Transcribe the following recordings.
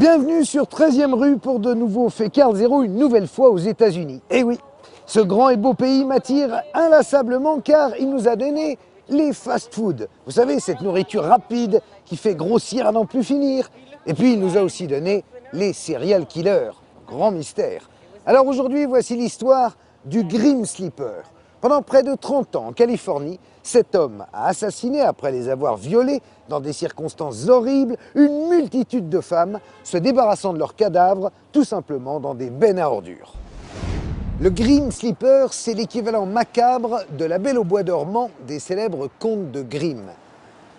Bienvenue sur 13e rue pour de nouveaux faits Carl Zéro, une nouvelle fois aux États-Unis. Et oui, ce grand et beau pays m'attire inlassablement car il nous a donné les fast-foods. Vous savez, cette nourriture rapide qui fait grossir à n'en plus finir. Et puis il nous a aussi donné les serial killers. Grand mystère. Alors aujourd'hui, voici l'histoire du Grim Sleeper. Pendant près de 30 ans en Californie, cet homme a assassiné, après les avoir violés dans des circonstances horribles, une multitude de femmes, se débarrassant de leurs cadavres tout simplement dans des bennes à ordures. Le Grim Sleeper, c'est l'équivalent macabre de la Belle au bois dormant des célèbres contes de Grimm.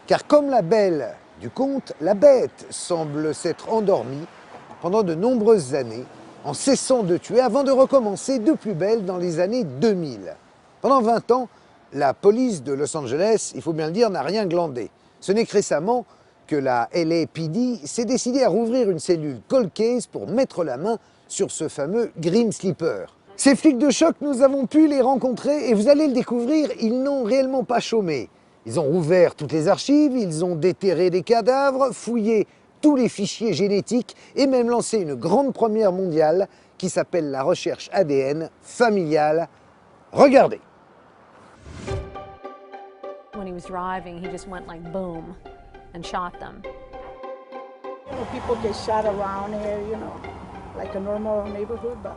Car comme la belle du conte, la bête semble s'être endormie pendant de nombreuses années, en cessant de tuer avant de recommencer de plus belle dans les années 2000. Pendant 20 ans, la police de Los Angeles, il faut bien le dire, n'a rien glandé. Ce n'est que récemment que la LAPD s'est décidée à rouvrir une cellule cold case pour mettre la main sur ce fameux Grim Sleeper. Ces flics de choc, nous avons pu les rencontrer et vous allez le découvrir, ils n'ont réellement pas chômé. Ils ont rouvert toutes les archives, ils ont déterré des cadavres, fouillé tous les fichiers génétiques et même lancé une grande première mondiale qui s'appelle la recherche ADN familiale. Regardez. When he was driving, he just went like boom and shot them. You know, people get shot around here, you know, like a normal neighborhood, but...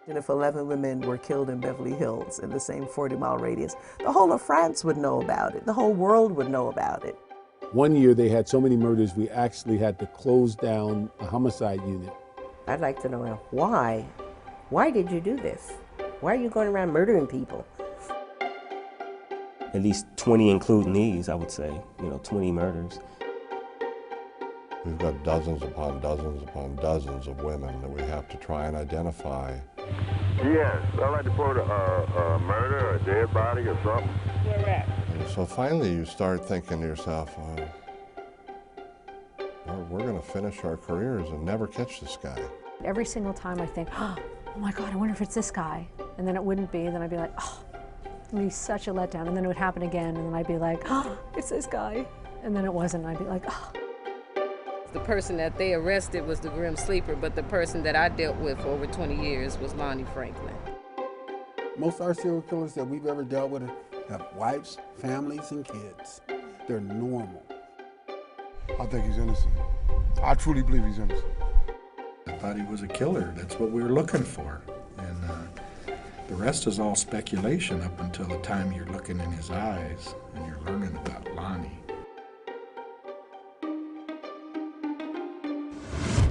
And if 11 women were killed in Beverly Hills in the same 40-mile radius, the whole of France would know about it. The whole world would know about it. One year they had so many murders, we actually had to close down a homicide unit. I'd like to know why. Why did you do this? Why are you going around murdering people? At least 20 including these, I would say, 20 murders. We've got dozens upon dozens of women that we have to try and identify. Yes, I like to put a murder or a dead body or something. Where at? And so finally you start thinking to yourself, we're going to finish our careers and never catch this guy. Every single time I think, oh my God, I wonder if it's this guy. And then it wouldn't be, and then I'd be like, oh, it would be such a letdown. And then it would happen again, and then I'd be like, oh, it's this guy. And then it wasn't, and I'd be like, oh. The person that they arrested was the Grim Sleeper, but the person that I dealt with for over 20 years was Lonnie Franklin. Most of our serial killers that we've ever dealt with have wives, families, and kids. They're normal. I think he's innocent. I truly believe he's innocent. I thought he was a killer. That's what we were looking for. And the rest is all speculation up until the time you're looking in his eyes and you're learning about Lonnie.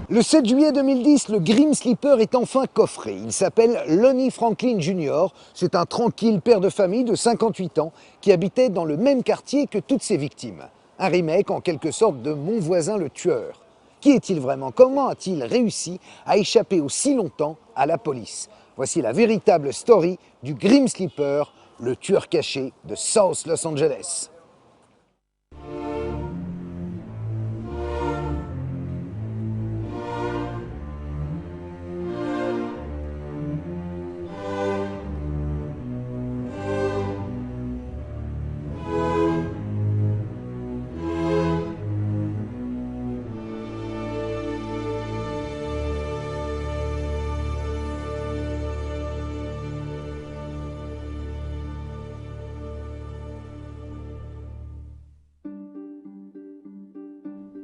Le 7 juillet 2010, le Grim Sleeper est enfin coffré. Il s'appelle Lonnie Franklin Jr. C'est un tranquille père de famille de 58 ans qui habitait dans le même quartier que toutes ses victimes. Un remake en quelque sorte de Mon voisin le tueur. Qui est-il vraiment? Comment a-t-il réussi à échapper aussi longtemps à la police? Voici la véritable story du Grim Sleeper, le tueur caché de South Los Angeles.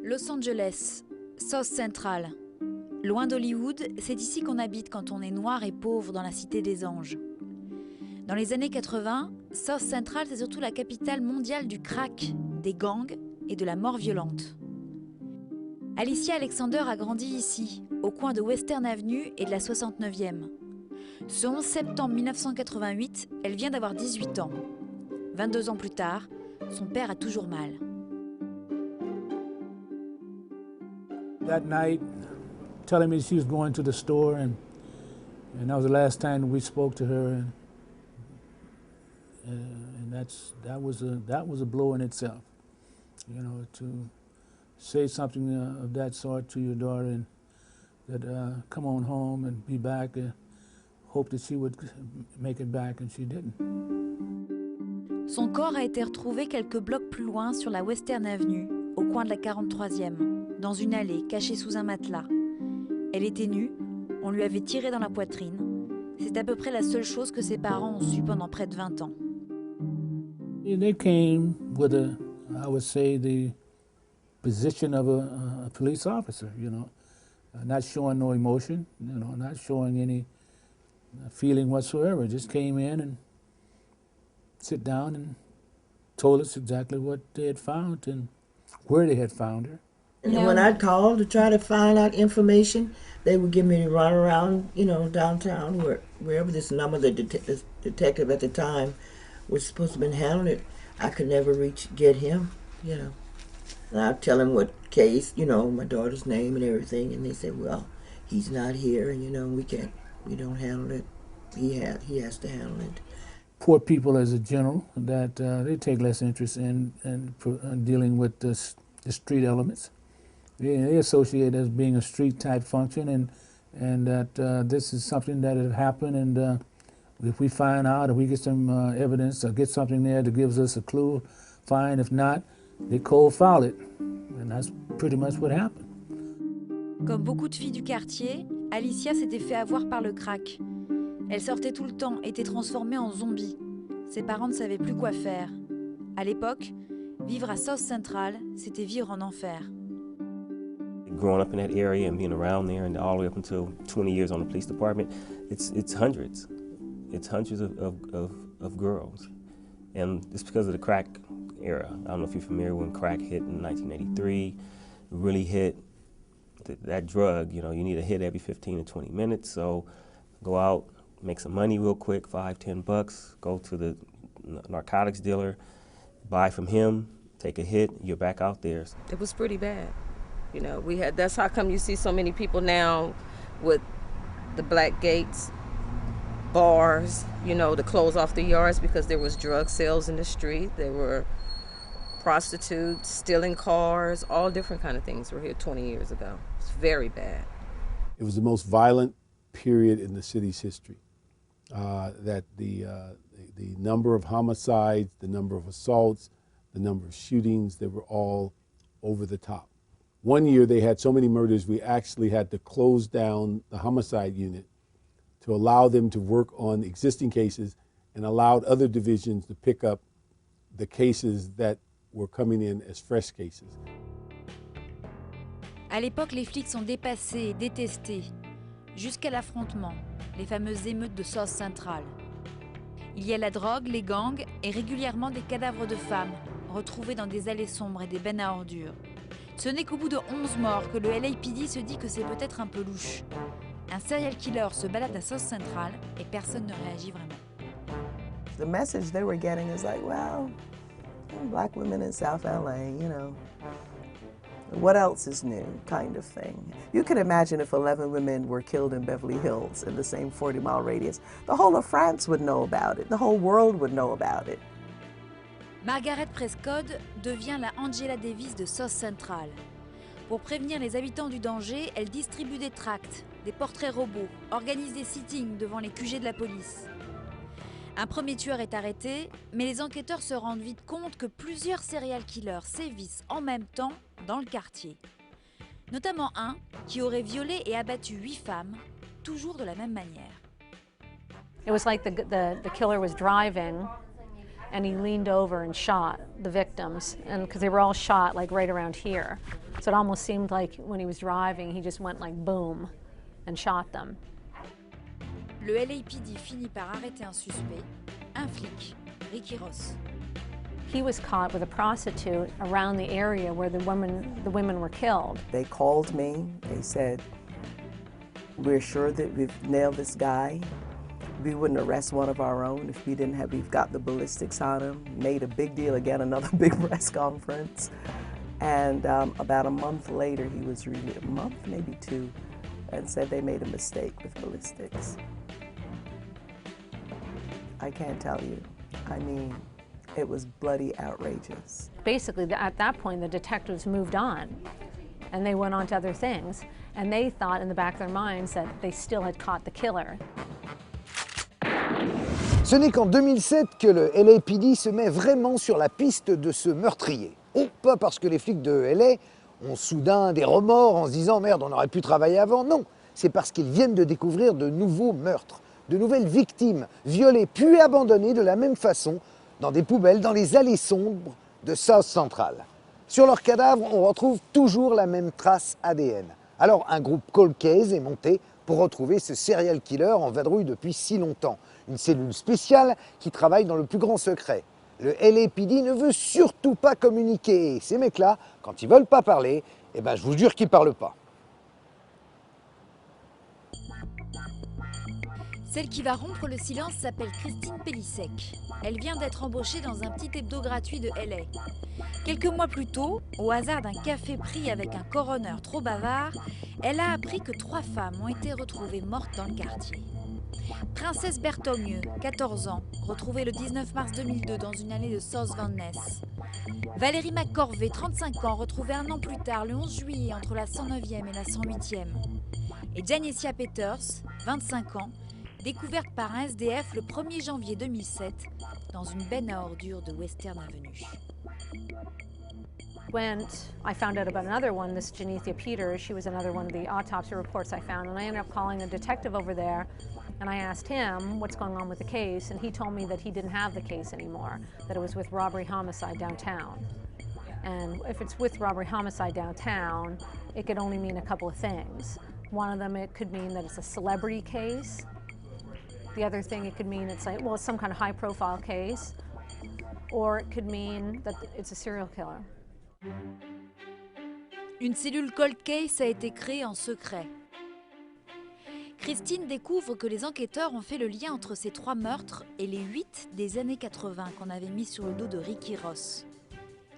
Los Angeles, South Central. Loin d'Hollywood, c'est ici qu'on habite quand on est noir et pauvre dans la cité des anges. Dans les années 80, South Central, c'est surtout la capitale mondiale du crack, des gangs et de la mort violente. Alicia Alexander a grandi ici, au coin de Western Avenue et de la 69e. Ce 11 septembre 1988, elle vient d'avoir 18 ans. 22 ans plus tard, son père a toujours mal. That night, telling me she was going to the store, and that was the last time we spoke to her, and that was a blow in itself, to say something of that sort to your daughter, and that come on home and be back, and hope that she would make it back, and she didn't. Son corps a été retrouvé quelques blocs plus loin sur la Western Avenue, au coin de la 43e, dans une allée, cachée sous un matelas. Elle était nue, on lui avait tiré dans la poitrine. C'est à peu près la seule chose que ses parents ont su pendant près de 20 ans. They came with I would say, the position of a police officer, you know, not showing no emotion, you know, not showing any feeling whatsoever. Just came in and sit down and told us exactly what they had found and where they had found her. And when I'd call to try to find out information, they would give me to run around, you know, downtown, wherever this number, the detective at the time was supposed to have been handling it. I could never get him, you know. And I'd tell him what case, you know, my daughter's name and everything, and they said, well, he's not here, and, you know, we don't handle it. He has to handle it. Poor people as a general, that they take less interest in dealing with the street elements. They associate it as being a street type function, and that this is something that had happened, and if we find out, if we get some evidence or get something there that gives us a clue, fine. If not, they cold file it, and that's pretty much what happened. Comme beaucoup de filles du quartier, Alicia s'était fait avoir par le crack. Elle sortait tout le temps, était transformée en zombie. Ses parents ne savaient plus quoi faire. À l'époque, vivre à South Central, c'était vivre en enfer. Growing up in that area and being around there and all the way up until 20 years on the police department, it's hundreds. It's hundreds of girls. And it's because of the crack era. I don't know if you're familiar when crack hit in 1983. It really hit that drug, you know, you need a hit every 15 to 20 minutes. So go out, make some money real quick, $5-10, go to the narcotics dealer, buy from him, take a hit, you're back out there. It was pretty bad. You know, that's how come you see so many people now with the black gates, bars, you know, to close off the yards because there was drug sales in the street. There were prostitutes, stealing cars, all different kind of things were here 20 years ago. It's very bad. It was the most violent period in the city's history. That the number of homicides, the number of assaults, the number of shootings, they were all over the top. One year they had so many murders, we actually had to close down the homicide unit to allow them to work on existing cases and allowed other divisions to pick up the cases that were coming in as fresh cases. À l'époque, les flics sont dépassés et détestés, jusqu'à l'affrontement, les fameuses émeutes de South Central. Il y a la drogue, les gangs et régulièrement des cadavres de femmes retrouvés dans des allées sombres et des bennes à ordures. Ce n'est qu'au bout de 11 morts que le LAPD se dit que c'est peut-être un peu louche. Un serial killer se balade à South Central et personne ne réagit vraiment. The message they were getting is like, well, black women in South LA, you know, what else is new, kind of thing. You can imagine if 11 women were killed in Beverly Hills in the same 40-mile radius, the whole of France would know about it, the whole world would know about it. Margaret Prescott devient la Angela Davis de South Central. Pour prévenir les habitants du danger, elle distribue des tracts, des portraits robots, organise des sittings devant les QG de la police. Un premier tueur est arrêté, mais les enquêteurs se rendent vite compte que plusieurs serial killers sévissent en même temps dans le quartier. Notamment un qui aurait violé et abattu 8 femmes, toujours de la même manière. It was like the killer was driving and he leaned over and shot the victims, and because they were all shot like right around here. So it almost seemed like when he was driving, he just went like boom and shot them. Le LAPD finit par arrêter un suspect, un flic, Ricky Ross. He was caught with a prostitute around the area where the women were killed. They called me, they said, we're sure that we've nailed this guy. We wouldn't arrest one of our own if we've got the ballistics on him. Made a big deal, again, another big press conference. And about a month later, he was released, a month, maybe 2, and said they made a mistake with ballistics. I can't tell you. I mean, it was bloody outrageous. Basically, at that point, the detectives moved on, and they went on to other things, and they thought in the back of their minds that they still had caught the killer. Ce n'est qu'en 2007 que le LAPD se met vraiment sur la piste de ce meurtrier. Oh, pas parce que les flics de LA ont soudain des remords en se disant « Merde, on aurait pu travailler avant ». Non, c'est parce qu'ils viennent de découvrir de nouveaux meurtres, de nouvelles victimes, violées puis abandonnées de la même façon dans des poubelles, dans les allées sombres de South Central. Sur leurs cadavres, on retrouve toujours la même trace ADN. Alors un groupe cold case est monté pour retrouver ce serial killer en vadrouille depuis si longtemps. Une cellule spéciale qui travaille dans le plus grand secret. Le LAPD ne veut surtout pas communiquer. Et ces mecs-là, quand ils veulent pas parler, eh ben, je vous jure qu'ils parlent pas. Celle qui va rompre le silence s'appelle Christine Pellissec. Elle vient d'être embauchée dans un petit hebdo gratuit de LA. Quelques mois plus tôt, au hasard d'un café pris avec un coroner trop bavard, elle a appris que 3 femmes ont été retrouvées mortes dans le quartier. Princesse Berthomieux, 14 ans, retrouvée le 19 mars 2002 dans une allée de South Van Ness. Valérie McCorvey, 35 ans, retrouvée un an plus tard, le 11 juillet, entre la 109e et la 108e. Et Janessia Peters, 25 ans, découverte par un SDF le 1er janvier 2007 dans une benne à ordures de Western Avenue. When I found out about another one, this Janessia Peters, she was another one of the autopsy reports I found, and I ended up calling a detective over there, and I asked him what's going on with the case, and he told me that he didn't have the case anymore, that it was with robbery homicide downtown. And if it's with robbery homicide downtown, it could only mean a couple of things. One of them, it could mean that it's a celebrity case. The other thing it could mean it's like, well, it's some kind of high-profile case, or it could mean that it's a serial killer. Une cellule cold case a été créée en secret. Christine découvre que les enquêteurs ont fait le lien entre ces 3 meurtres et les 8 des années 80 qu'on avait mis sur le dos de Ricky Ross.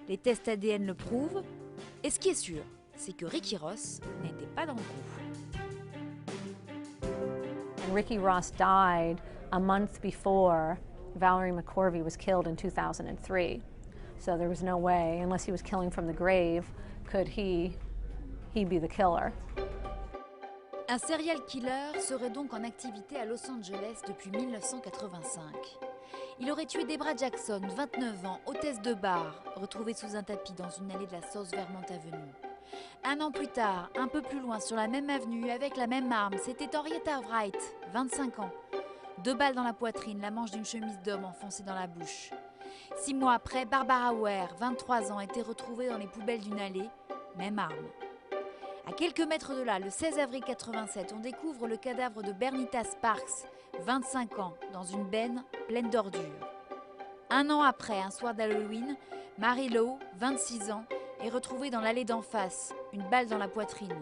Les tests ADN le prouvent, et ce qui est sûr, c'est que Ricky Ross n'était pas dans le coup. And Ricky Ross died a month before Valerie McCorvey was killed in 2003. So there was no way, unless he was killing from the grave, could he be the killer. Un serial killer serait donc en activité à Los Angeles depuis 1985. Il aurait tué Debra Jackson, 29 ans, hôtesse de bar, retrouvée sous un tapis dans une allée de la South Vermont Avenue. Un an plus tard, un peu plus loin, sur la même avenue, avec la même arme, c'était Henrietta Wright, 25 ans. 2 balles dans la poitrine, la manche d'une chemise d'homme enfoncée dans la bouche. 6 mois après, Barbara Ware, 23 ans, était retrouvée dans les poubelles d'une allée, même arme. À quelques mètres de là, le 16 avril 87, on découvre le cadavre de Bernita Sparks, 25 ans, dans une benne pleine d'ordures. Un an après, un soir d'Halloween, Mary Lowe, 26 ans, est retrouvée dans l'allée d'en face, une balle dans la poitrine.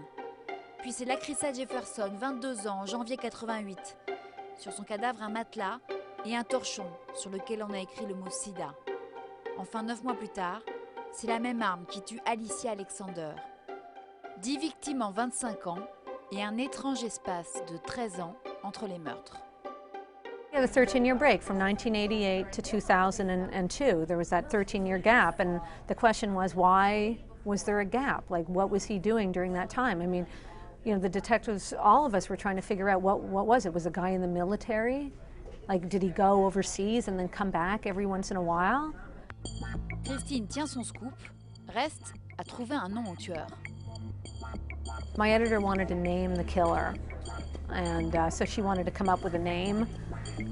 Puis c'est Lacrissa Jefferson, 22 ans, en janvier 88. Sur son cadavre, un matelas et un torchon sur lequel on a écrit le mot sida. Enfin, 9 mois plus tard, c'est la même arme qui tue Alicia Alexander. 10 victimes en 25 ans et un étrange espace de 13 ans entre les meurtres. We had a 13-year break from 1988 to 2002. There was that 13-year gap, and the question was, why was there a gap? Like, what was he doing during that time? I mean, you know, the detectives, all of us were trying to figure out what was it? Was the guy in the military? Like, did he go overseas and then come back every once in a while? Christine tient son scoop, reste à trouver un nom au tueur. My editor wanted to name the killer, and so she wanted to come up with a name,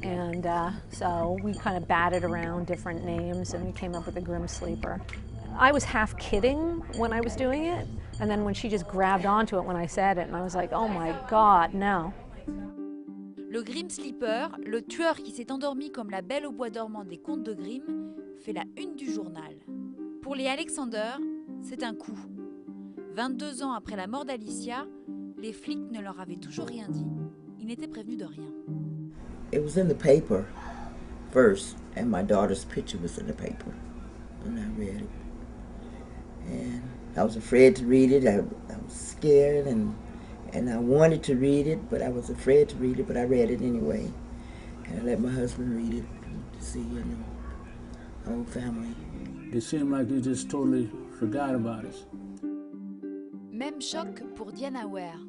and so we kind of batted around different names, and we came up with the Grim Sleeper. I was half kidding when I was doing it, and then when she just grabbed onto it when I said it, and I was like, oh my God, no. Le Grim Sleeper, le tueur qui s'est endormi comme la belle au bois dormant des contes de Grimm, fait la une du journal. Pour les Alexander, c'est un coup. 22 ans après la mort d'Alicia, les flics ne leur avaient toujours rien dit. Ils n'étaient prévenus de rien. It was in the paper first, and my daughter's picture was in the paper, and I read it. And I was afraid to read it. I was scared, and I wanted to read it, but I was afraid to read it, but I read it anyway. And I let my husband read it to see, you know, our whole family. It seemed like they just totally forgot about us. Même choc pour Diana Ware.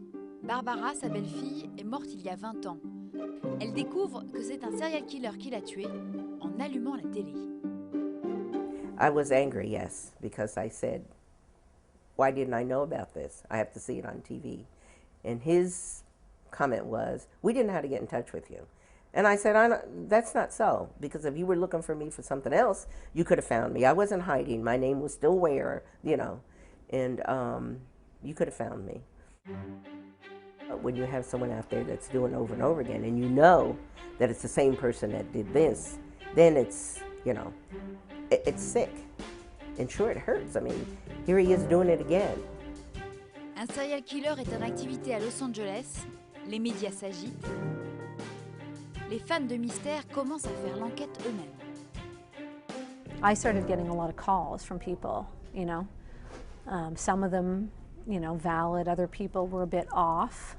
Barbara, sa belle-fille, est morte il y a 20 ans. Elle découvre que c'est un serial killer qui l'a tuée en allumant la télé. I was angry, yes, because I said, why didn't I know about this? I have to see it on TV. And his comment was, we didn't know how to get in touch with you. And I said, that's not so, because if you were looking for me for something else, you could have found me. I wasn't hiding. My name was still where, you know, and you could have found me. But when you have someone out there that's doing it over and over again, and you know that it's the same person that did this, then it's, you know, it's sick. And sure, it hurts. I mean, here he is doing it again. Un serial killer est en activité à Los Angeles, les médias s'agitent, les fans de mystère commencent à faire l'enquête eux-mêmes. I started getting a lot of calls from people, you know. Some of them, you know, valid, other people were a bit off.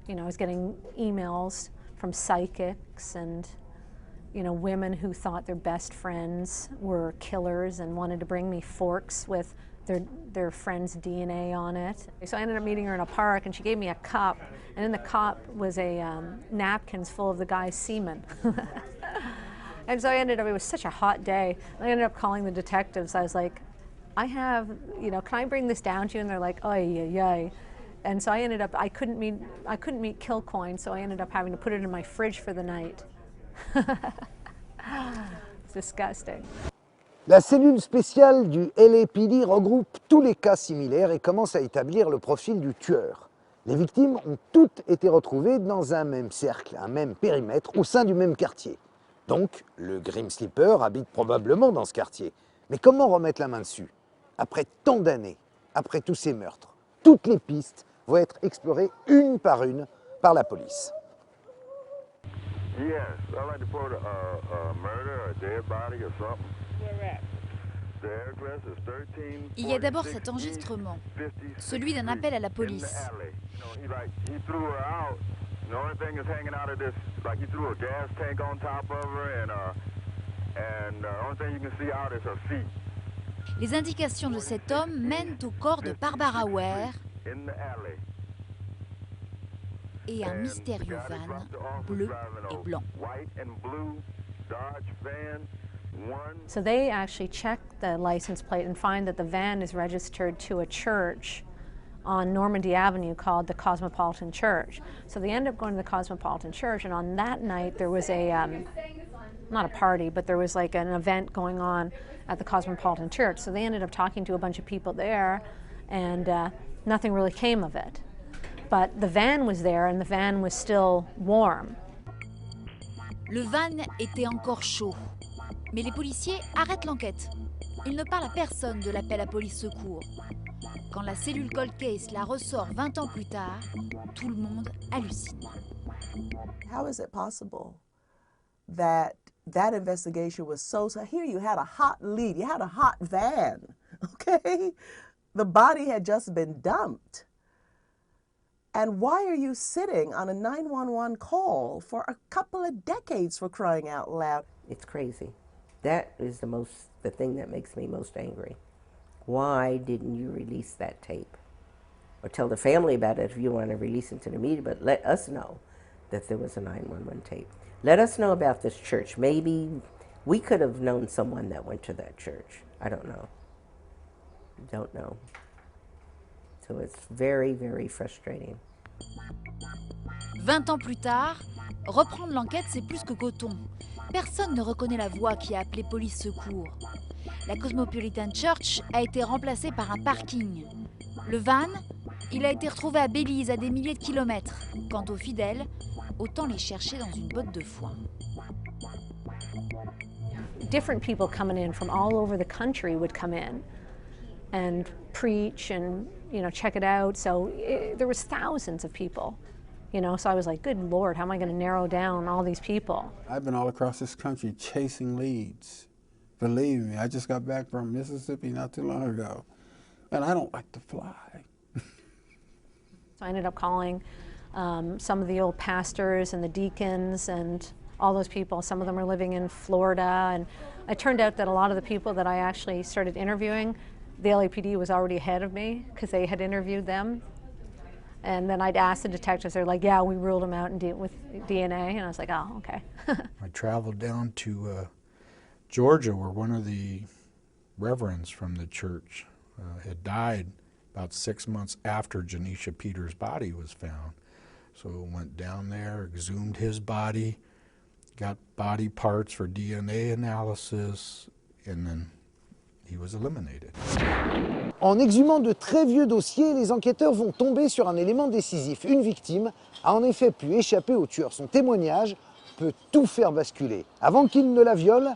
You know, I was getting emails from psychics and, you know, women who thought their best friends were killers and wanted to bring me forks with their friend's DNA on it. So I ended up meeting her in a park, and she gave me a cup, and in the cup was a napkins full of the guy's semen. And so I ended up, it was such a hot day, I ended up calling the detectives. I was like, I have, you know, can I bring this down to you? And they're like, oh, yeah. And so I ended up, I couldn't meet Kilcoyne, so I ended up having to put it in my fridge for the night. It's disgusting. La cellule spéciale du LAPD regroupe tous les cas similaires et commence à établir le profil du tueur. Les victimes ont toutes été retrouvées dans un même cercle, un même périmètre, au sein du même quartier. Donc, le Grim Sleeper habite probablement dans ce quartier. Mais comment remettre la main dessus? Après tant d'années, après tous ces meurtres, toutes les pistes vont être explorées une par la police. Yes, I'd like to report a murder or a dead body or something. Il y a d'abord cet enregistrement, celui d'un appel à la police. Les indications de cet homme mènent au corps de Barbara Ware et un mystérieux van bleu et blanc. So they actually check the license plate and find that the van is registered to a church on Normandy Avenue called the Cosmopolitan Church. So they end up going to the Cosmopolitan Church, and on that night there was a, not a party, but there was like an event going on at the Cosmopolitan Church. So they ended up talking to a bunch of people there, and nothing really came of it. But the van was there, and the van was still warm. Le van était encore chaud. Mais les policiers arrêtent l'enquête. Ils ne parlent à personne de l'appel à police secours. Quand la cellule Cold Case la ressort 20 ans plus tard, tout le monde hallucine. How is it possible that that investigation was so here you had a hot lead, you had a hot van, okay? The body had just been dumped. And why are you sitting on a 911 call for a couple of decades, for crying out loud? It's crazy. That is the thing that makes me most angry. Why didn't you release that tape? Or tell the family about it if you want to release it to the media, but let us know that there was a 911 tape. Let us know about this church. Maybe we could have known someone that went to that church. I don't know. Don't know. So it's very, very frustrating. 20 ans plus tard, reprendre l'enquête, c'est plus que coton. Personne ne reconnaît la voix qui a appelé police secours. La Cosmopolitan Church a été remplacée par un parking. Le van, il a été retrouvé à Belize, à des milliers de kilomètres. Quant aux fidèles, autant les chercher dans une botte de foin. Different people coming in from all over the country would come in and preach and, you know, check it out. So there was thousands of people. You know, so I was like, good Lord, how am I going to narrow down all these people? I've been all across this country chasing leads. Believe me, I just got back from Mississippi not too long ago, and I don't like to fly. So I ended up calling some of the old pastors and the deacons and all those people. Some of them are living in Florida, and it turned out that a lot of the people that I actually started interviewing, the LAPD was already ahead of me because they had interviewed them. And then I'd ask the detectives, they're like, yeah, we ruled them out with DNA. And I was like, oh, okay. I traveled down to Georgia, where one of the reverends from the church had died about 6 months after Janisha Peters' body was found. So went down there, exhumed his body, got body parts for DNA analysis, and then he was eliminated. En exhumant de très vieux dossiers, les enquêteurs vont tomber sur un élément décisif. Une victime a en effet pu échapper au tueur. Son témoignage peut tout faire basculer. Avant qu'il ne la viole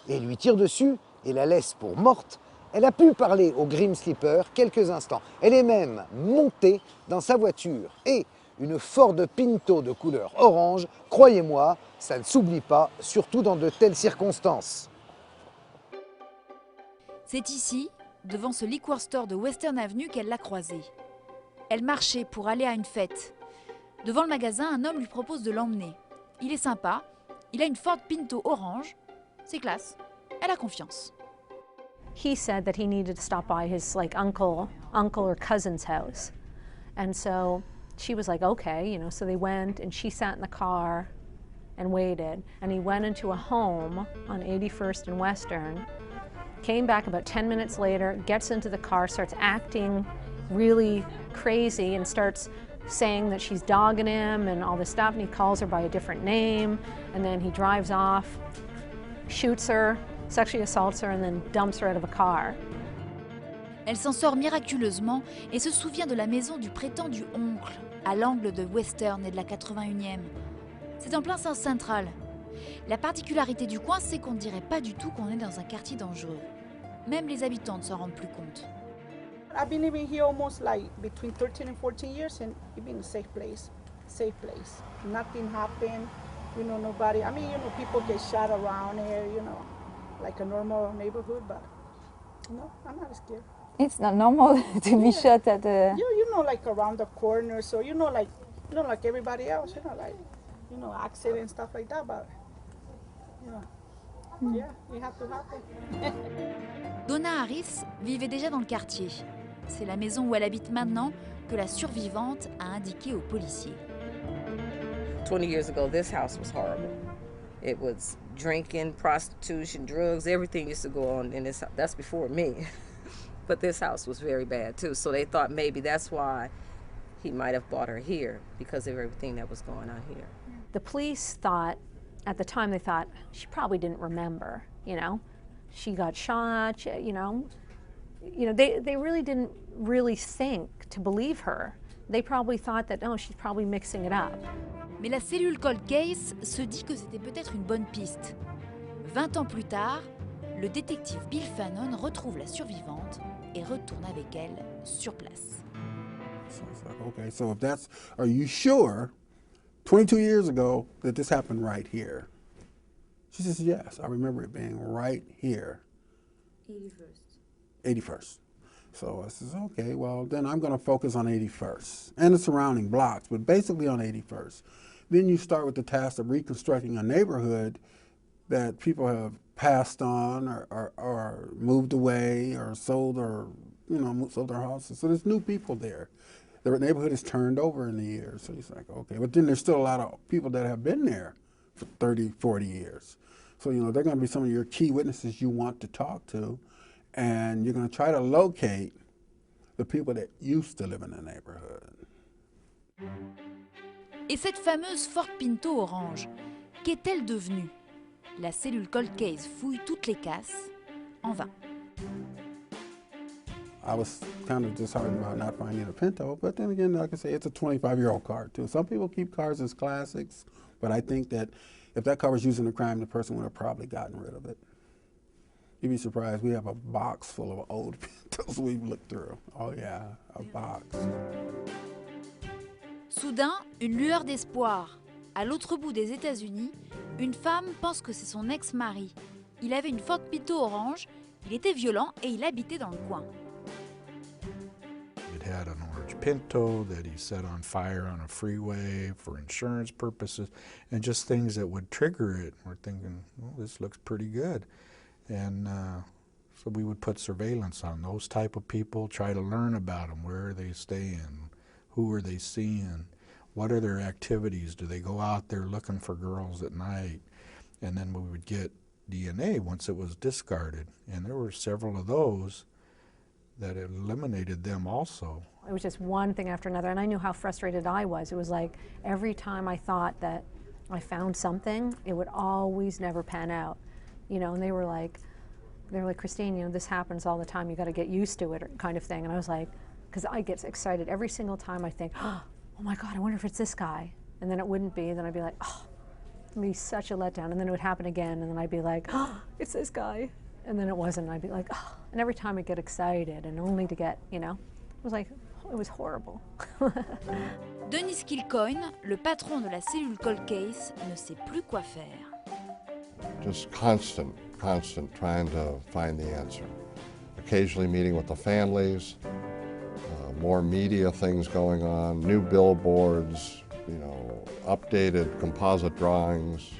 et lui tire dessus et la laisse pour morte, elle a pu parler au Grim Sleeper quelques instants. Elle est même montée dans sa voiture. Et une Ford Pinto de couleur orange, croyez-moi, ça ne s'oublie pas, surtout dans de telles circonstances. C'est ici, devant ce liquor store de Western Avenue, qu'elle l'a croisé. Elle marchait pour aller à une fête. Devant le magasin, un homme lui propose de l'emmener. Il est sympa, il a une Ford Pinto orange, c'est classe, elle a confiance. He said that he needed to stop by his uncle or cousin's house. And so she was like, okay, so they went and she sat in the car and waited. And he went into a home on 81st and Western, came back about 10 minutes later, gets into the car, starts acting really crazy and starts saying that she's dogging him and all this stuff, and he calls her by a different name, and then he drives off, shoots her, sexually assaults her, and then dumps her out of a car. Elle s'en sort miraculeusement et se souvient de la maison du prétendu oncle, à l'angle de Western et de la 81e. C'est en plein South Central. La particularité du coin, c'est qu'on ne dirait pas du tout qu'on est dans un quartier dangereux. Même les habitants ne s'en rendent plus compte. I've been living here almost between 13 and 14 years, and it's been a safe place. Safe place. Nothing happened, nobody. I mean, people get shot around here, like a normal neighborhood, but no, I'm not scared. It's not normal to be shot at a... like around the corner, so like everybody else, accident and stuff like that, but yeah, you have to happen. Donna Harris vivait déjà dans le quartier. C'est la maison où elle habite maintenant que la survivante a indiqué aux policiers. 20 years ago, this house was horrible. It was drinking, prostitution, drugs, everything used to go on in this house. That's before me. But this house was very bad too. So they thought maybe that's why he might have brought her here, because of everything that was going on here. The police thought, at the time they thought, she probably didn't remember, She got shot, they really didn't really think to believe her. They probably thought that, oh, she's probably mixing it up. Mais la cellule Cold Case se dit que c'était peut-être une bonne piste. 20 ans plus tard, le détective Bill Fannon retrouve la survivante et retourne avec elle sur place. So it's like, okay, so if that's, are you sure 22 years ago that this happened right here? She says, yes, I remember it being right here. 81st. So I says, okay, well, then I'm going to focus on 81st and the surrounding blocks, but basically on 81st. Then you start with the task of reconstructing a neighborhood that people have passed on or moved away or sold sold their houses. So there's new people there. The neighborhood is turned over in the years. So he's like, okay, but then there's still a lot of people that have been there for 30, 40 years. So, they're going to be some of your key witnesses you want to talk to, and you're going to try to locate the people that used to live in the neighborhood. Et cette fameuse Ford Pinto orange, qu'est-elle devenue? La cellule Cold Case fouille toutes les casses, en vain. I was kind of disheartened about not finding a Pinto, but then again, like I say, it's a 25-year-old car too. Some people keep cars as classics, but I think that if that car was used in a crime, the person would have probably gotten rid of it. You'd be surprised. We have a box full of old Pintos we've looked through. Oh yeah, a box. Soudain, une lueur d'espoir. À l'autre bout des États-Unis, une femme pense que c'est son ex-mari. Il avait une Ford Pinto orange, il était violent et il habitait dans le coin. It had an orange Pinto that he set on fire on a freeway for insurance purposes, and just things that would trigger it. We're thinking, well, this looks pretty good. And so we would put surveillance on those type of people, try to learn about them. Where are they staying? Who are they seeing? What are their activities? Do they go out there looking for girls at night? And then we would get DNA once it was discarded. And there were several of those that it eliminated them also. It was just one thing after another, and I knew how frustrated I was. It was like every time I thought that I found something, it would always never pan out, you know. And they were like, Christine, you know, this happens all the time. You got to get used to it, kind of thing. And I was like, because I get excited every single time I think, oh my God, I wonder if it's this guy. And then it wouldn't be. Then I'd be like, oh, it'd be such a letdown. And then it would happen again, and then I'd be like, oh, it's this guy. And then it wasn't. And I'd be like, oh. And every time I get excited, and only to get, you know, it was like. It was horrible. Dennis Kilcoyne, le patron de la cellule Cold Case, ne sait plus quoi faire. Just constant trying to find the answer. Occasionally meeting with the families, more media things going on, new billboards, you know, updated composite drawings,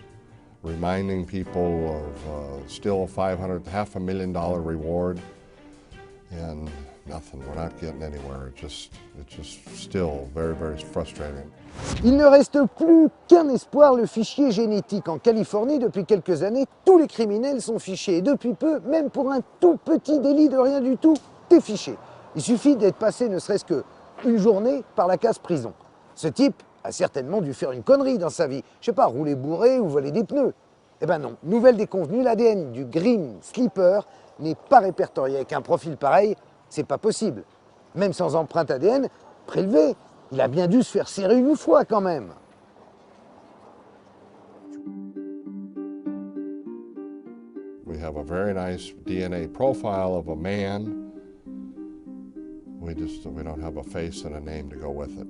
reminding people of still $500,000 reward, and nothing. We're not getting anywhere. It's just still very, very frustrating. Il ne reste plus qu'un espoir, le fichier génétique. En Californie, depuis quelques années, tous les criminels sont fichés. Et depuis peu, même pour un tout petit délit de rien du tout, t'es fiché. Il suffit d'être passé ne serait-ce qu'une journée par la case prison. Ce type a certainement dû faire une connerie dans sa vie. Je sais pas, rouler bourré ou voler des pneus. Eh ben non, nouvelle déconvenue, l'ADN du Grim Sleeper n'est pas répertorié. Avec un profil pareil, c'est pas possible. Même sans empreinte ADN prélevée, il a bien dû se faire serrer une fois quand même. We have a very nice DNA profile of a man. We don't have a face and a name to go with it.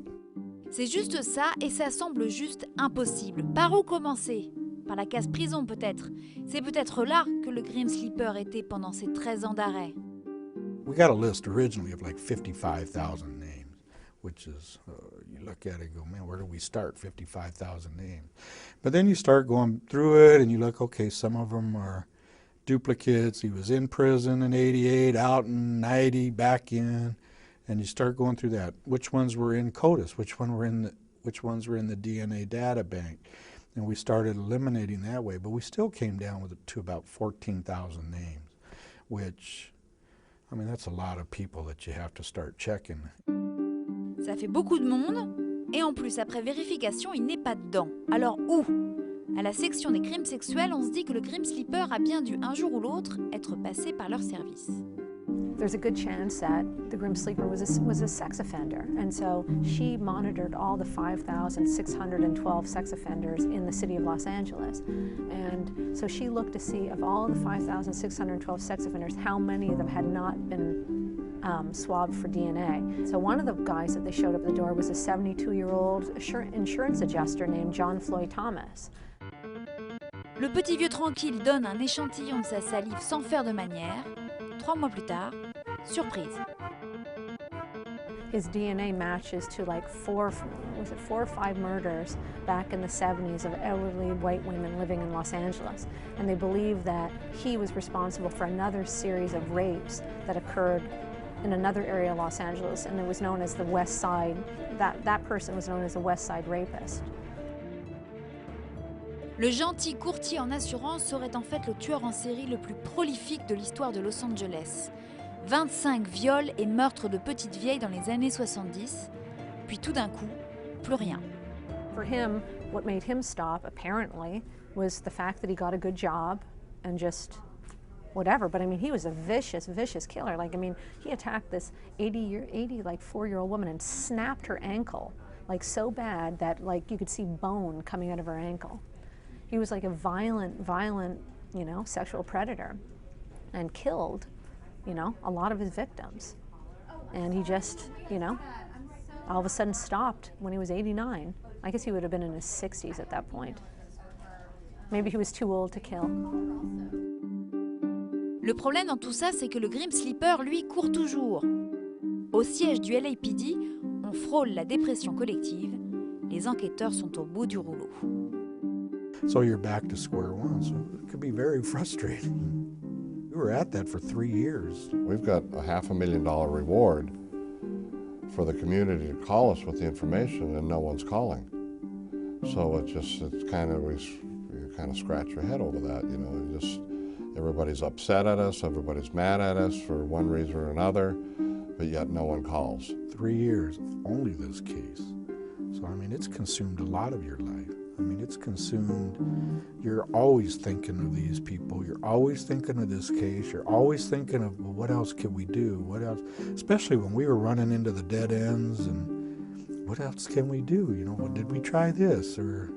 C'est juste ça, et ça semble juste impossible. Par où commencer? Par la case prison peut-être. C'est peut-être là que le Grim Sleeper était pendant ses 13 ans d'arrêt. We got a list originally of like 55,000 names, which is, you look at it and go, man, where do we start? 55,000 names. But then you start going through it and you look, okay, some of them are duplicates. He was in prison in 88, out in 90, back in, and you start going through that. Which ones were in CODIS? Which ones were in the DNA data bank? And we started eliminating that way, but we still came down to about 14,000 names, which, I mean, that's a lot of people that you have to start checking. Ça fait beaucoup de monde, et en plus, après vérification, il n'est pas dedans. Alors où? À la section des crimes sexuels, on se dit que le Grim Sleeper a bien dû, un jour ou l'autre, être passé par leur service. There's a good chance that the Grim Sleeper was a sex offender, and so she monitored all the 5,612 sex offenders in the city of Los Angeles. And so she looked to see, of all of the 5,612 sex offenders, how many of them had not been swabbed for DNA. So one of the guys that they showed up at the door was a 72-year-old insurance adjuster named John Floyd Thomas. Le petit vieux tranquille donne un échantillon de sa salive sans faire de manière. 3 mois plus tard, surprise. His DNA matches to like 4 or 5 murders back in the 70s of elderly white women living in Los Angeles. And they believe that he was responsible for another series of rapes that occurred in another area of Los Angeles, and it was known as the West Side. That person was known as the West Side rapist. Le gentil courtier en assurance serait en fait le tueur en série le plus prolifique de l'histoire de Los Angeles. 25 viols et meurtres de petites vieilles dans les années 70, puis tout d'un coup, plus rien. For him, what made him stop, apparently, was the fact that he got a good job and just whatever. But I mean, he was a vicious, vicious killer. Like, I mean, he attacked this 4-year-old woman and snapped her ankle, like so bad that like you could see bone coming out of her ankle. He was like a violent, you know, sexual predator, and killed, you know, a lot of his victims. And he just, you know, all of a sudden stopped when he was 89. I guess he would have been in his 60s at that point. Maybe he was too old to kill. Le problème dans tout ça, c'est que le Grim Sleeper, lui, court toujours. Au siège du LAPD, on frôle la dépression collective. Les enquêteurs sont au bout du rouleau. So you're back to square one, so it could be very frustrating. We were at that for 3 years. We've got a $500,000 reward for the community to call us with the information, and no one's calling. So you kind of scratch your head over that, you know, Everybody's upset at us, everybody's mad at us for one reason or another, but yet no one calls. 3 years, only this case. So, I mean, it's consumed a lot of your life. I mean, it's consumed, you're always thinking of these people, you're always thinking of this case, you're always thinking of, well, what else can we do? What else? Especially when we were running into the dead ends and what else can we do? You know, well, did we try this? Or,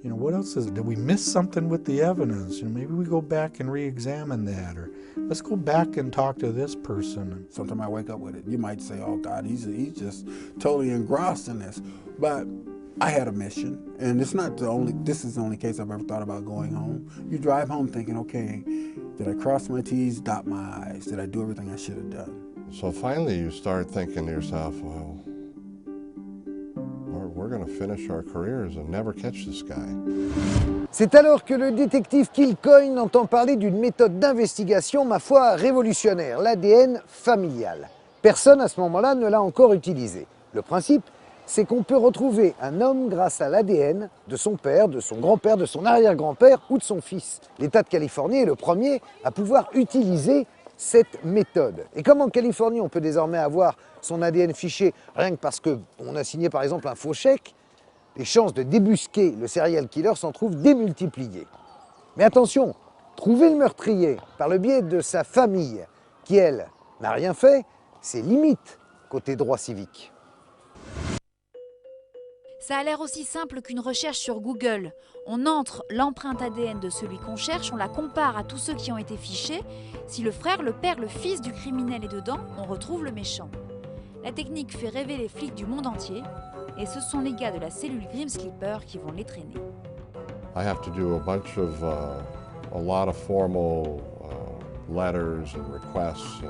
you know, what else is it? Did we miss something with the evidence? You know, maybe we go back and re-examine that, or let's go back and talk to this person. Sometimes I wake up with it. You might say, oh God, he's just totally engrossed in this. But I had a mission, and this is the only case I've ever thought about going home. You drive home thinking, okay, did I cross my T's, dot my I's? Did I do everything I should have done? So finally you start thinking to yourself, well, we're going to finish our careers and never catch this guy. C'est alors que le détective Kilcoyne entend parler d'une méthode d'investigation, ma foi, révolutionnaire, l'ADN familial. Personne à ce moment-là ne l'a encore utilisé. Le principe, c'est qu'on peut retrouver un homme grâce à l'ADN de son père, de son grand-père, de son arrière-grand-père ou de son fils. L'État de Californie est le premier à pouvoir utiliser cette méthode. Et comme en Californie, on peut désormais avoir son ADN fiché rien que parce qu'on a signé par exemple un faux chèque, les chances de débusquer le serial killer s'en trouvent démultipliées. Mais attention, trouver le meurtrier par le biais de sa famille, qui elle n'a rien fait, c'est limite côté droit civique. Ça a l'air aussi simple qu'une recherche sur Google. On entre l'empreinte ADN de celui qu'on cherche, on la compare à tous ceux qui ont été fichés. Si le frère, le père, le fils du criminel est dedans, on retrouve le méchant. La technique fait rêver les flics du monde entier, et ce sont les gars de la cellule Grim Sleeper qui vont les traîner. I have to do a lot of formal letters and requests,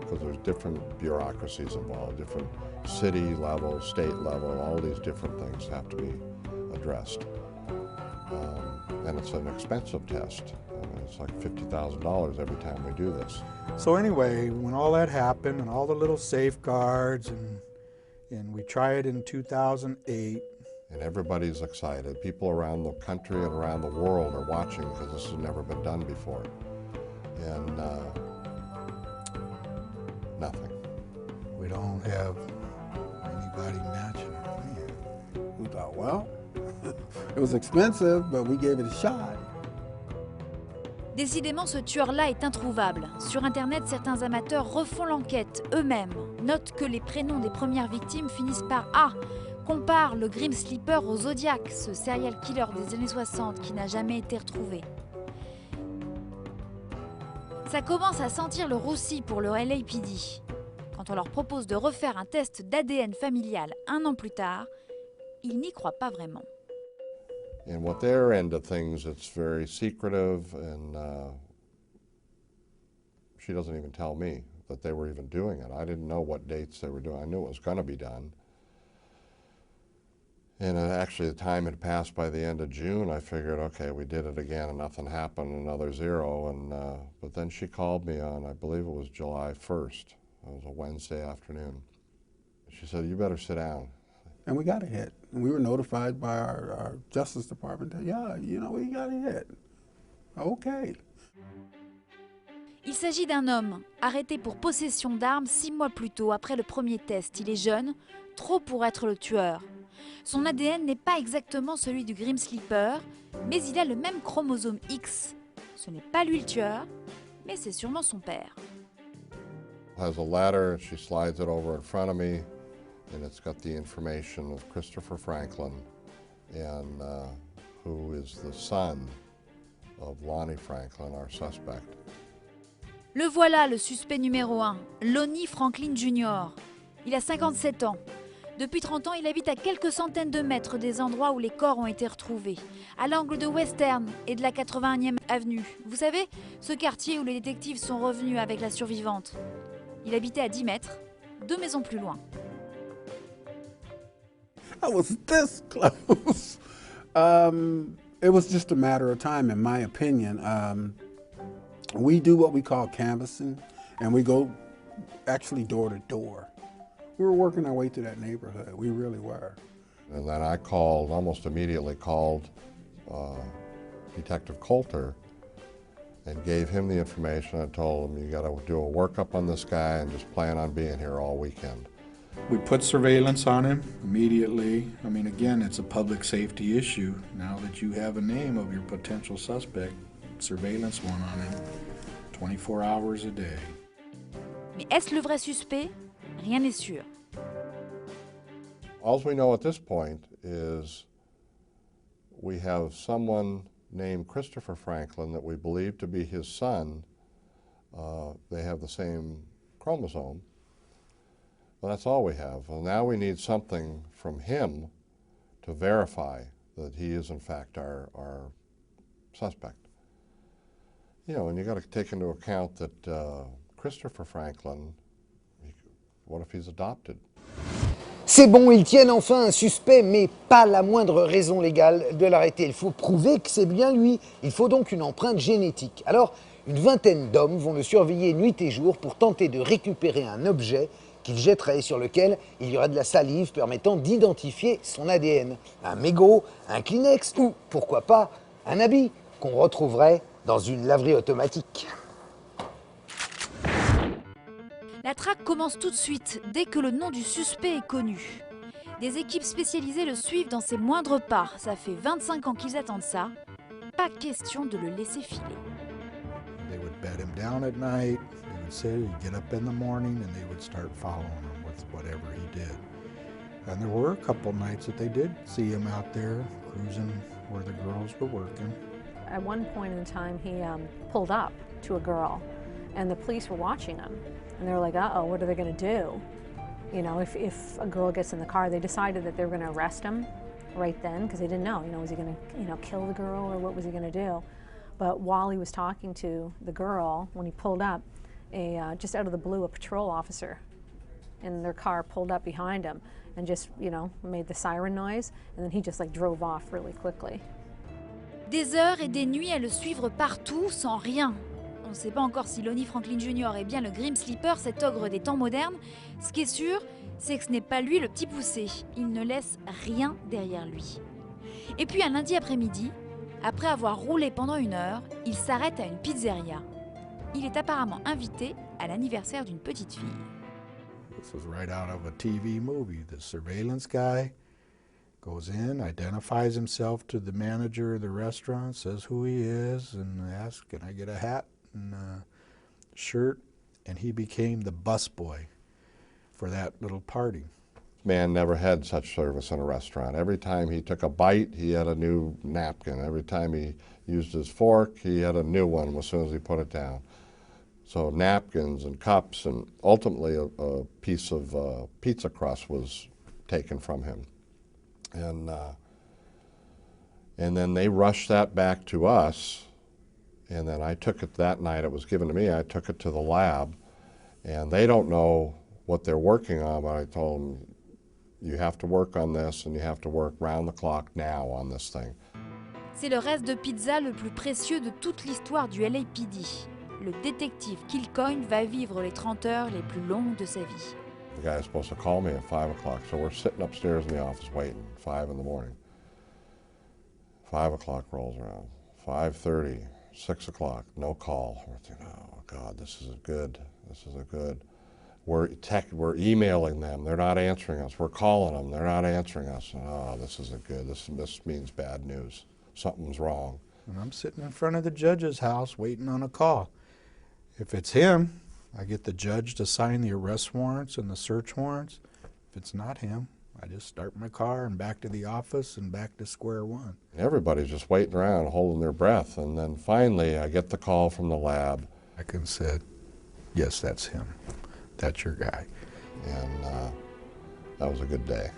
because there's different bureaucracies involved, different city level, state level, all these different things have to be addressed. And it's an expensive test. I mean, it's like $50,000 every time we do this. So anyway, when all that happened and all the little safeguards and we try it in 2008. And everybody's excited. People around the country and around the world are watching because this has never been done before. And nothing. We don't have anybody matching it. We thought, well, it was expensive, but we gave it a shot. Décidément, ce tueur-là est introuvable. Sur Internet, certains amateurs refont l'enquête eux-mêmes. Notent que les prénoms des premières victimes finissent par A. Compare le Grim Sleeper au Zodiac, ce serial killer des années 60 qui n'a jamais été retrouvé. Ça commence à sentir le roussi pour le LAPD. Quand on leur propose de refaire un test d'ADN familial 1 an plus tard, ils n'y croient pas vraiment. And what their end of things, it's very secretive, and she doesn't even tell me that they were even doing it. I didn't know what dates they were doing. I knew it was going to be done. And actually the time had passed by the end of June. I figured, okay, we did it again and nothing happened, another zero. And but then she called me on, I believe it was July 1st. It was a Wednesday afternoon. She said, you better sit down. And we got a hit. And we were notified by our Justice Department that, yeah, you know, we got a hit. Okay. Il s'agit d'un homme arrêté pour possession d'armes 6 mois plus tôt après le premier test. Il est jeune, trop pour être le tueur. Son ADN n'est pas exactement celui du Grim Sleeper, mais il a le même chromosome X. Ce n'est pas lui le tueur, mais c'est sûrement son père. Has a letter, she slides it over in front of me, and it's got the information of Christopher Franklin, and who is the son of Lonnie Franklin, our suspect. Le voilà, le suspect numéro 1, Lonnie Franklin Jr. Il a 57 ans. Depuis 30 ans, il habite à quelques centaines de mètres des endroits où les corps ont été retrouvés, à l'angle de Western et de la 81e avenue. Vous savez, ce quartier où les détectives sont revenus avec la survivante. Il habitait à 10 mètres, 2 maisons plus loin. I was this close. It was just a matter of time, in my opinion. We do what we call canvassing, and we go actually door to door. We were working our way through that neighborhood. We really were. And then I almost immediately called Detective Coulter and gave him the information. I told him, you got to do a workup on this guy and just plan on being here all weekend. We put surveillance on him immediately. I mean, again, it's a public safety issue. Now that you have a name of your potential suspect, surveillance went on him 24 hours a day. Mais est-ce le vrai suspect? Rien n'est sûr. All we know at this point is we have someone named Christopher Franklin that we believe to be his son. They have the same chromosome. Well, that's all we have. Well, now we need something from him to verify that he is in fact our suspect. You know, and you got to take into account that Christopher Franklin, what if he's adopted? C'est bon, ils tiennent enfin un suspect, mais pas la moindre raison légale de l'arrêter. Il faut prouver que c'est bien lui. Il faut donc une empreinte génétique. Alors, une vingtaine d'hommes vont le surveiller nuit et jour pour tenter de récupérer un objet qu'il jetterait, sur lequel il y aurait de la salive permettant d'identifier son ADN. Un mégot, un Kleenex ou, pourquoi pas, un habit qu'on retrouverait dans une laverie automatique. La traque commence tout de suite, dès que le nom du suspect est connu. Des équipes spécialisées le suivent dans ses moindres pas. Ça fait 25 ans qu'ils attendent ça. Pas question de le laisser filer. They would bed him down at night. They would say he'd get up in the morning and they would start following him with whatever he did. And there were a couple nights that they did see him out there cruising where the girls were working. At one point in time, he pulled up to a girl, and the police were watching him. And they were like, uh-oh, what are they going to do? You know, if a girl gets in the car, they decided that they were going to arrest him right then because they didn't know, was he going to, kill the girl or what was he going to do? But while he was talking to the girl, when he pulled up, just out of the blue, a patrol officer in their car pulled up behind him and just, made the siren noise, and then he just drove off really quickly. Des heures et des nuits à le suivre partout sans rien. On ne sait pas encore si Lonnie Franklin Jr. est bien le Grim Sleeper, cet ogre des temps modernes. Ce qui est sûr, c'est que ce n'est pas lui le petit poussé. Il ne laisse rien derrière lui. Et puis un lundi après-midi, après avoir roulé pendant 1 heure, il s'arrête à une pizzeria. Il est apparemment invité à l'anniversaire d'une petite fille. This was right out of a TV movie. The surveillance guy goes in, identifies himself to the manager of the restaurant, says who he is, and asks, can I get a hat and a shirt? And he became the busboy for that little party. Man never had such service in a restaurant. Every time he took a bite, he had a new napkin. Every time he used his fork, he had a new one as soon as he put it down. So napkins and cups, and ultimately a piece of pizza crust was taken from him. And then they rushed that back to us, and then I took it that night. It was given to me. I took it to the lab, and they don't know what they're working on, but I told them, you have to work on this, and you have to work round the clock now on this thing. C'est le reste de pizza le plus précieux de toute l'histoire du LAPD. Le détective Kilcoyne va vivre les 30 heures les plus longues de sa vie. The guy is supposed to call me at 5 o'clock, so we're sitting upstairs in the office waiting, 5 in the morning. 5 o'clock rolls around, 5:30, 6 o'clock, no call. We're thinking, oh God, this isn't good, this isn't good. We're emailing them, they're not answering us. We're calling them, they're not answering us. Oh, this isn't good, this means bad news. Something's wrong. And I'm sitting in front of the judge's house waiting on a call. If it's him, I get the judge to sign the arrest warrants and the search warrants. If it's not him, I just start my car and back to the office and back to square one. Everybody's just waiting around, holding their breath, and then finally I get the call from the lab. I can said, yes, that's him. That's your guy. And that was a good day.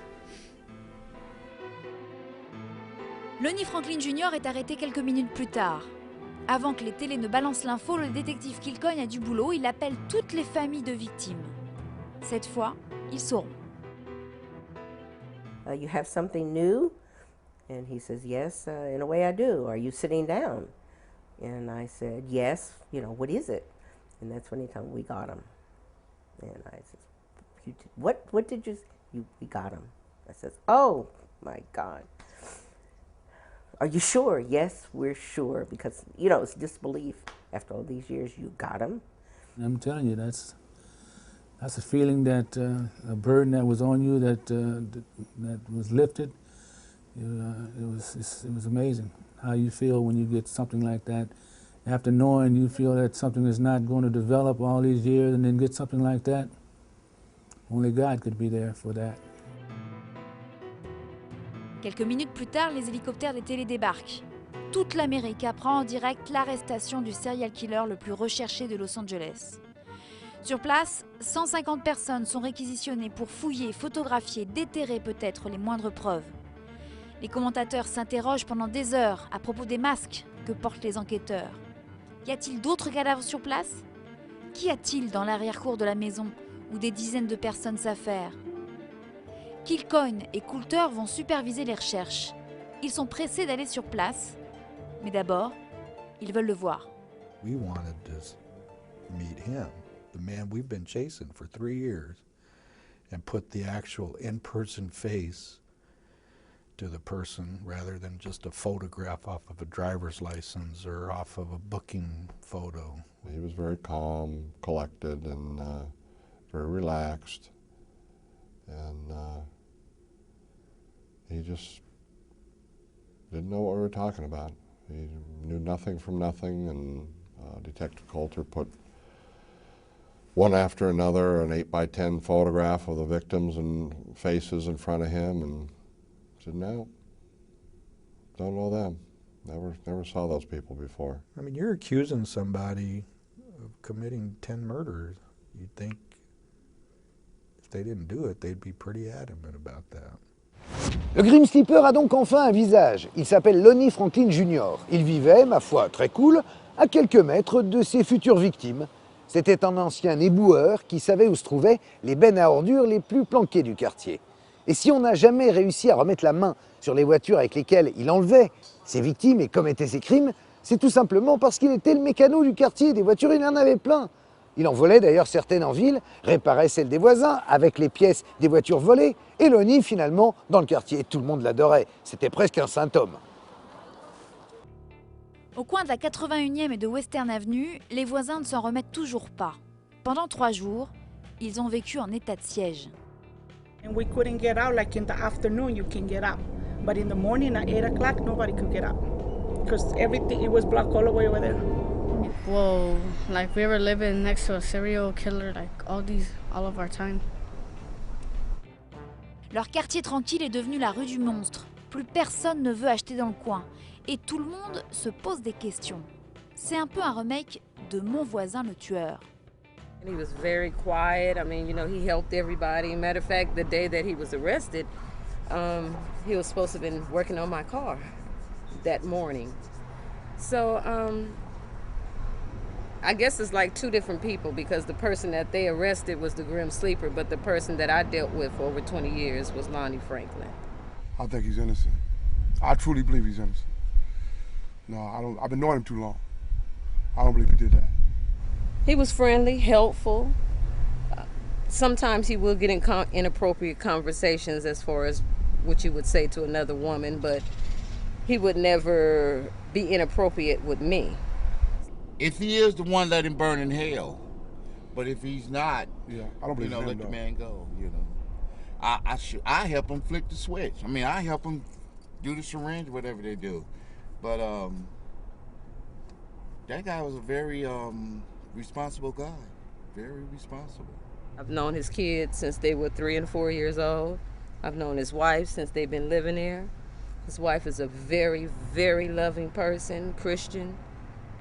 Lonnie Franklin Jr. est arrêté quelques minutes plus tard. Avant que les télés ne balancent l'info, le détective Kilcoyne a du boulot. Il appelle toutes les familles de victimes. Cette fois, ils sauront. You have something new? And he says, yes, in a way I do. Are you sitting down? And I said, yes, what is it? And that's when he told me, we got him. And I said, what did you, we got him. I says, oh my God. Are you sure? Yes, we're sure, because, it's disbelief. after all these years, you got him. I'm telling you, that's a feeling that a burden that was on you that was lifted. It was amazing how you feel when you get something like that. After knowing you feel that something is not going to develop all these years and then get something like that, only God could be there for that. Quelques minutes plus tard, les hélicoptères des télés débarquent. Toute l'Amérique apprend en direct l'arrestation du serial killer le plus recherché de Los Angeles. Sur place, 150 personnes sont réquisitionnées pour fouiller, photographier, déterrer peut-être les moindres preuves. Les commentateurs s'interrogent pendant des heures à propos des masques que portent les enquêteurs. Y a-t-il d'autres cadavres sur place? Qu'y a-t-il dans l'arrière-cour de la maison où des dizaines de personnes s'affairent? Kilcoyne et Coulter vont superviser les recherches. Ils sont pressés d'aller sur place, mais d'abord, ils veulent le voir. We wanted to meet him, the man we've been chasing for 3 years, and put the actual in-person face to the person rather than just a photograph off of a driver's license or off of a booking photo. He was very calm, collected, and very relaxed, and he just didn't know what we were talking about. He knew nothing from nothing, and Detective Coulter put one after another an 8x10 photograph of the victims and faces in front of him, and said, no, don't know them. Never saw those people before. I mean, you're accusing somebody of committing 10 murders. You'd think if they didn't do it, they'd be pretty adamant about that. Le Grim Sleeper a donc enfin un visage. Il s'appelle Lonnie Franklin Jr. Il vivait, ma foi, très cool, à quelques mètres de ses futures victimes. C'était un ancien éboueur qui savait où se trouvaient les bennes à ordures les plus planquées du quartier. Et si on n'a jamais réussi à remettre la main sur les voitures avec lesquelles il enlevait ses victimes et commettait ses crimes, c'est tout simplement parce qu'il était le mécano du quartier. Des voitures, il en avait plein. Il en volait d'ailleurs certaines en ville, réparait celles des voisins avec les pièces des voitures volées. Et Lonnie, finalement, dans le quartier, tout le monde l'adorait. C'était presque un saint homme. Au coin de la 81e et de Western Avenue, les voisins ne s'en remettent toujours pas. Pendant 3 jours, ils ont vécu en état de siège. And we couldn't get out, like in the afternoon you can get out. But in the morning at 8 o'clock, nobody could get out. Because everything, it was blocked all the way over there. Well, like we were living next to a serial killer, like all of our time. Leur quartier tranquille est devenu la rue du monstre. Plus personne ne veut acheter dans le coin. Et tout le monde se pose des questions. C'est un peu un remake de Mon voisin le tueur. He was very quiet. I mean, you know, he helped everybody. Matter of fact, the day that he was arrested, he was supposed to have been working on my car that morning. So I guess it's like 2 different people, because the person that they arrested was the Grim Sleeper, but the person that I dealt with for over 20 years was Lonnie Franklin. I think he's innocent. I truly believe he's innocent. No, I don't. I've been knowing him too long. I don't believe he did that. He was friendly, helpful. Sometimes he will get in inappropriate conversations as far as what you would say to another woman, but he would never be inappropriate with me. If he is the one, let him burn in hell. But if he's not, yeah, I don't believe you know, let the man go. You know, I help him flick the switch. I mean, I help him do the syringe, whatever they do. But that guy was a very responsible guy, very responsible. I've known his kids since they were 3 and 4 years old. I've known his wife since they've been living there. His wife is a very, very loving person, Christian,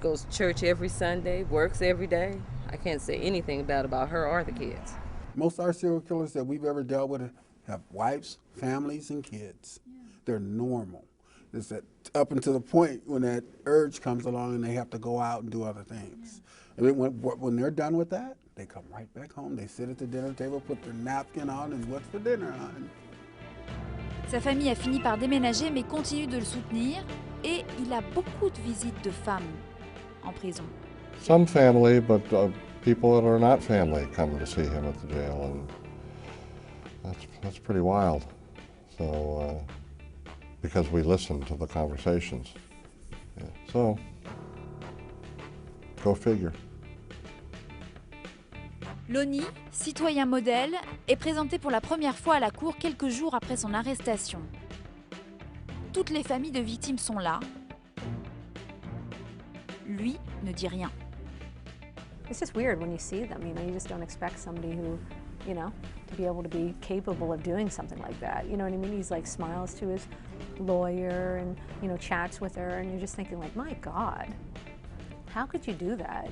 goes to church every Sunday, works every day. I can't say anything bad about her or the kids. Most of our serial killers that we've ever dealt with have wives, families, and kids. Yeah. They're normal. It's that up until the point when that urge comes along and they have to go out and do other things. Yeah. And when they're done with that, they come right back home. They sit at the dinner table, put their napkin on, and what's for dinner on? Sa famille a fini par déménager mais continue de le soutenir et il a beaucoup de visites de femmes en prison. Some family, but people that are not family come to see him at the jail, and that's pretty wild. So, because we listen to the conversations. Yeah. So, Go figure. Lonnie, citoyen modèle, est présenté pour la première fois à la cour quelques jours après son arrestation. Toutes les familles de victimes sont là. Lui ne dit rien. It's just weird when you see them, you just don't expect somebody who, to be able to be capable of doing something like that. You know what I mean? He's like smiles to his lawyer and, chats with her, and you're just thinking like, my God, how could you do that?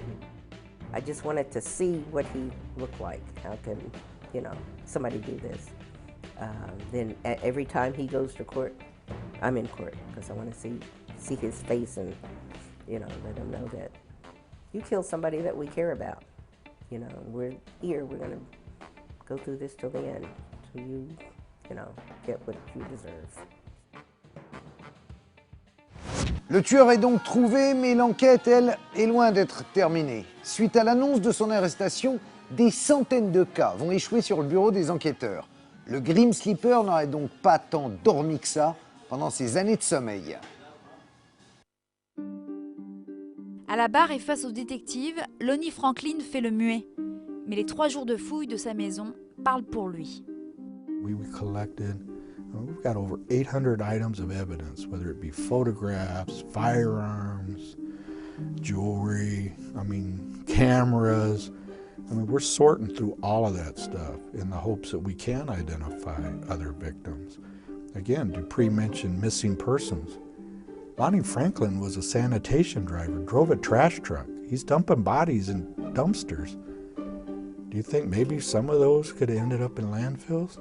I just wanted to see what he looked like. How can, somebody do this? Then every time he goes to court, I'm in court because I want to see his face and, let him know that you killed somebody that we care about. We're here, we're going to go through this till the end, till you, get what you deserve. Le tueur est donc trouvé, mais l'enquête, elle, est loin d'être terminée. Suite à l'annonce de son arrestation, des centaines de cas vont échouer sur le bureau des enquêteurs. Le Grim Sleeper n'aurait donc pas tant dormi que ça pendant ses années de sommeil. À la barre et face aux détectives, Lonnie Franklin fait le muet. Mais les 3 jours de fouille de sa maison parlent pour lui. We've got over 800 items of evidence, whether it be photographs, firearms, jewelry, cameras. We're sorting through all of that stuff in the hopes that we can identify other victims. Again, Dupree mentioned missing persons. Lonnie Franklin was a sanitation driver, drove a trash truck. He's dumping bodies in dumpsters. Do you think maybe some of those could have ended up in landfills?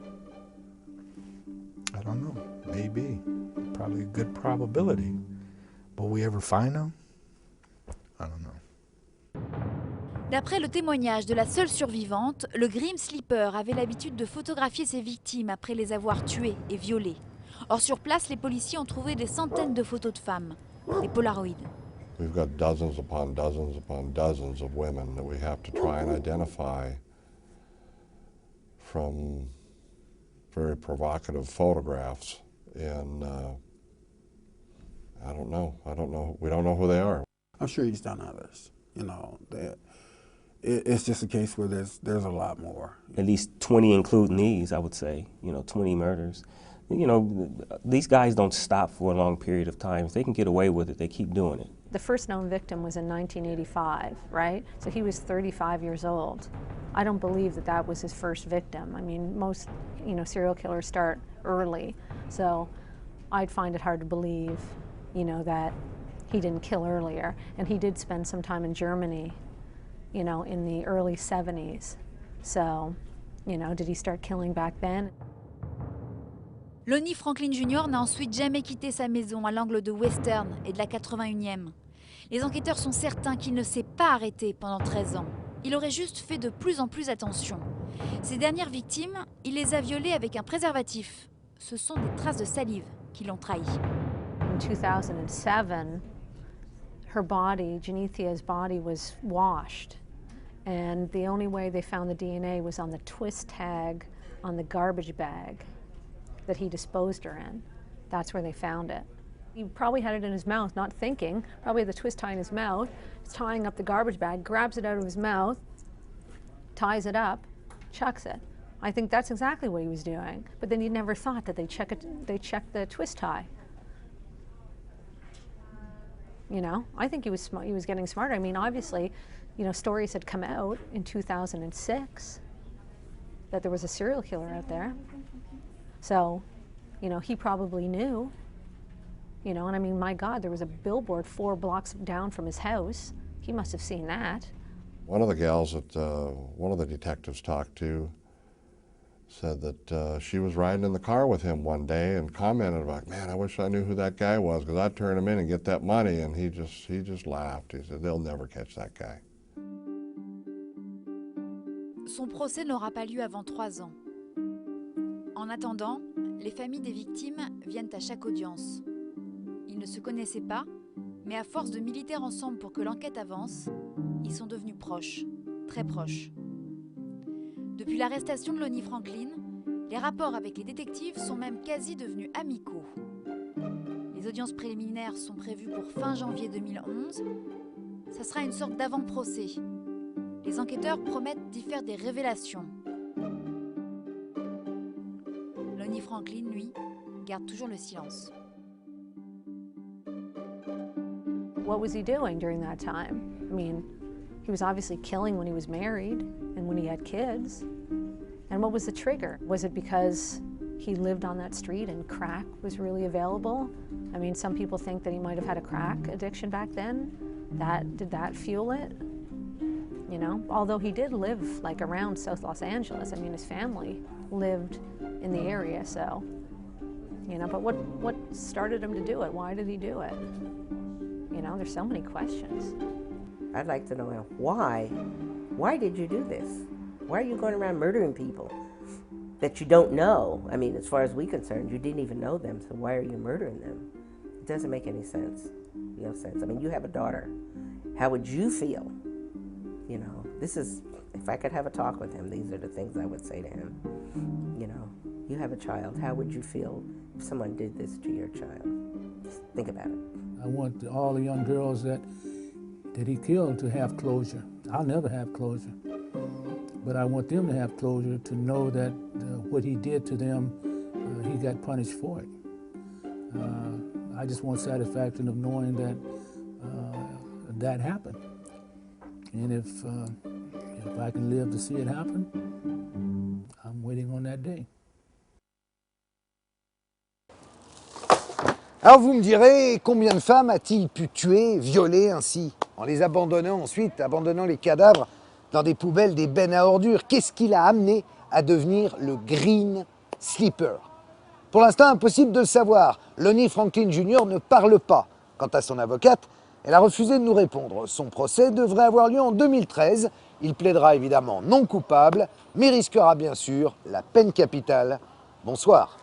I don't know, maybe. Probably a good probability. Will we ever find them? I don't know. D'après le témoignage de la seule survivante, le Grim Sleeper avait l'habitude de photographier ses victimes après les avoir tuées et violées. Or, sur place, les policiers ont trouvé des centaines de photos de femmes, des polaroids. We've got dozens upon dozens of women that we have to try and identify from very provocative photographs. And I don't know. We don't know who they are. I'm sure he's done others. It's just a case where there's a lot more. At least 20 including these, I would say, 20 murders. These guys don't stop for a long period of time. If they can get away with it, they keep doing it. The first known victim was in 1985, right? So he was 35 years old. I don't believe that was his first victim. Most, serial killers start early. So I'd find it hard to believe, that he didn't kill earlier. And he did spend some time in Germany, in the early 70s. So, did he start killing back then? Lonnie Franklin Jr. n'a ensuite jamais quitté sa maison à l'angle de Western et de la 81e. Les enquêteurs sont certains qu'il ne s'est pas arrêté pendant 13 ans. Il aurait juste fait de plus en plus attention. Ses dernières victimes, il les a violées avec un préservatif. Ce sont des traces de salive qui l'ont trahi. In 2007, her body, Genethia's body, was washed. And the only way they found the DNA was on the twist tag on the garbage bag that he disposed her in. That's where they found it. He probably had it in his mouth, not thinking, probably the twist tie in his mouth, tying up the garbage bag, grabs it out of his mouth, ties it up, chucks it. I think that's exactly what he was doing. But then he never thought that they checked the twist tie. I think he was getting smarter. Obviously, stories had come out in 2006 that there was a serial killer out there. So, he probably knew, and my God, there was a billboard 4 blocks down from his house. He must have seen that. One of the gals that one of the detectives talked to said that she was riding in the car with him one day and commented about, man, I wish I knew who that guy was because I'd turn him in and get that money. And he just laughed. He said, they'll never catch that guy. Son procès n'aura pas lieu avant 3 ans. En attendant, les familles des victimes viennent à chaque audience. Ils ne se connaissaient pas, mais à force de militer ensemble pour que l'enquête avance, ils sont devenus proches, très proches. Depuis l'arrestation de Lonnie Franklin, les rapports avec les détectives sont même quasi devenus amicaux. Les audiences préliminaires sont prévues pour fin janvier 2011 Ça sera une sorte d'avant-procès. Les enquêteurs promettent d'y faire des révélations. Lonnie Franklin, lui, garde toujours le silence. What was he doing during that time? I mean, he was obviously killing when he was married and when he had kids. And what was the trigger? Was it because he lived on that street and crack was really available? I mean, some people think that he might have had a crack addiction back then. Did that fuel it? You know, although he did live like around South Los Angeles. I mean, his family lived in the area, so, you know, but what started him to do it? Why did he do it? You know, there's so many questions. I'd like to know why. Why did you do this? Why are you going around murdering people that you don't know? I mean, as far as we're concerned, you didn't even know them, so why are you murdering them? It doesn't make any sense. No sense. I mean, you have a daughter. How would you feel? You know, this is, if I could have a talk with him, these are the things I would say to him. You know, you have a child. How would you feel if someone did this to your child? Just think about it. I want all the young girls that he killed to have closure. I'll never have closure. But I want them to have closure, to know that what he did to them, he got punished for it. I just want satisfaction of knowing that that happened. And if I can live to see it happen, I'm waiting on that day. Alors vous me direz, combien de femmes a-t-il pu tuer, violer ainsi, en les abandonnant ensuite, abandonnant les cadavres dans des poubelles, des bennes à ordures? Qu'est-ce qui l'a amené à devenir le Green Sleeper? Pour l'instant, impossible de le savoir. Lonnie Franklin Jr. ne parle pas. Quant à son avocate, elle a refusé de nous répondre. Son procès devrait avoir lieu en 2013. Il plaidera évidemment non coupable, mais risquera bien sûr la peine capitale. Bonsoir.